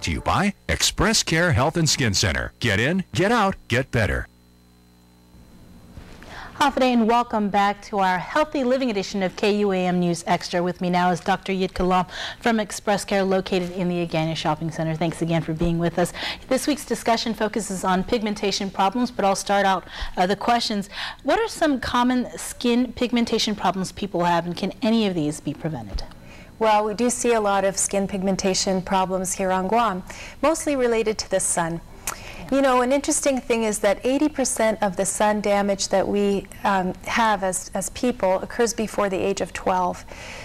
Brought to you by Express Care Health and Skin Center. Get in, get out, get better. Day and welcome back to our Healthy Living edition of KUAM News Extra. With me now is Dr. Jitka Lom from Express Care, located in the Agana Shopping Center. Thanks again for being with us. This week's discussion focuses on pigmentation problems, but I'll start out the questions. What are some common skin pigmentation problems people have, and can any of these be prevented? Well, we do see a lot of skin pigmentation problems here on Guam, mostly related to the sun. You know, an interesting thing is that 80% of the sun damage that we have as people occurs before the age of 12.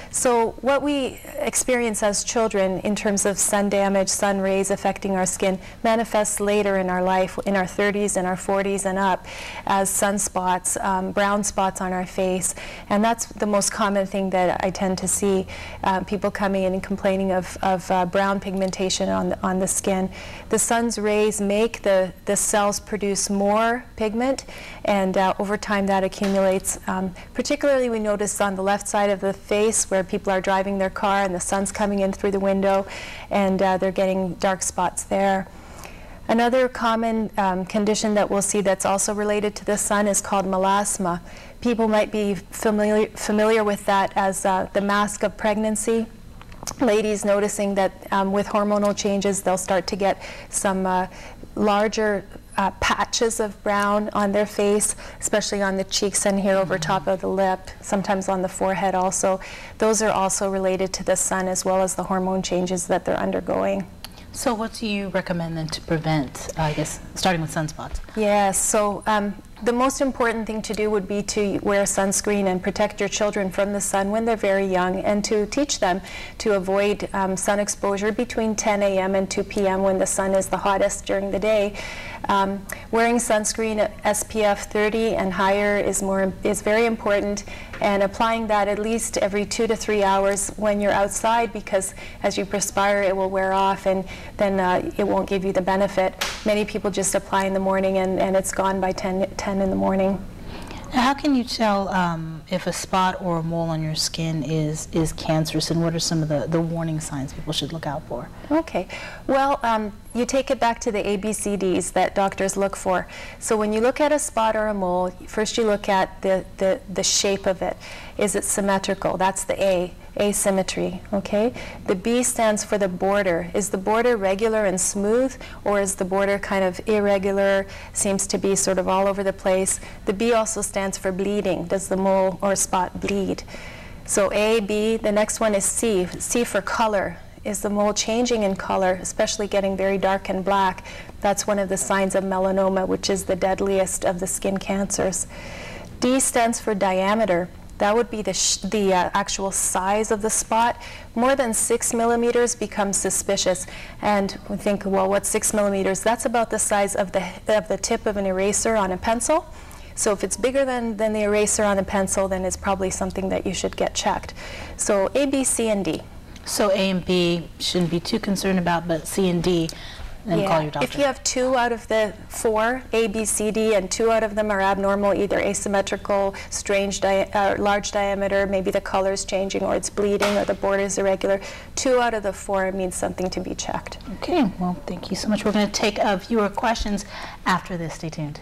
So what we experience as children in terms of sun damage, sun rays affecting our skin, manifests later in our life, in our 30s and our 40s and up, as sunspots, brown spots on our face. And that's the most common thing that I tend to see, people coming in and complaining of brown pigmentation on the skin. The sun's rays make the cells produce more pigment, and over time that accumulates. Particularly we notice on the left side of the face where people are driving their car and the sun's coming in through the window, and they're getting dark spots there. Another common condition that we'll see that's also related to the sun is called melasma. People might be familiar with that as the mask of pregnancy. Ladies noticing that with hormonal changes they'll start to get some larger patches of brown on their face, especially on the cheeks and here over top of the lip, sometimes on the forehead also. Those are also related to the sun as well as the hormone changes that they're undergoing. So what do you recommend then to prevent, I guess, starting with sunspots? Yes, so the most important thing to do would be to wear sunscreen and protect your children from the sun when they're very young, and to teach them to avoid sun exposure between 10 a.m. and 2 p.m. when the sun is the hottest during the day. Wearing sunscreen at SPF 30 and higher is very important, and applying that at least every 2 to 3 hours when you're outside, because as you perspire it will wear off, and then it won't give you the benefit. Many people just apply in the morning and it's gone by 10 in the morning. Now, how can you tell if a spot or a mole on your skin is cancerous, and what are some of the warning signs people should look out for? Okay, well, you take it back to the ABCDs that doctors look for. So when you look at a spot or a mole, first you look at the shape of it. Is it symmetrical? That's the A, asymmetry, okay? The B stands for the border. Is the border regular and smooth, or is the border kind of irregular, seems to be sort of all over the place? The B also stands for bleeding. Does the mole or spot bleed? So A, B, the next one is C. C for color. Is the mole changing in color, especially getting very dark and black? That's one of the signs of melanoma, which is the deadliest of the skin cancers. D stands for diameter. That would be the actual size of the spot. More than 6 millimeters becomes suspicious. And we think, well, what's 6 millimeters? That's about the size of the tip of an eraser on a pencil. So if it's bigger than the eraser on a pencil, then it's probably something that you should get checked. So A, B, C, and D. So A and B shouldn't be too concerned about, but C and D, then call your doctor. If you have 2 out of the 4, A, B, C, D, and 2 out of them are abnormal, either asymmetrical, strange, large diameter, maybe the color's changing, or it's bleeding, or the border is irregular, 2 out of the 4 means something to be checked. Okay, well, thank you so much. We're going to take a few questions after this. Stay tuned.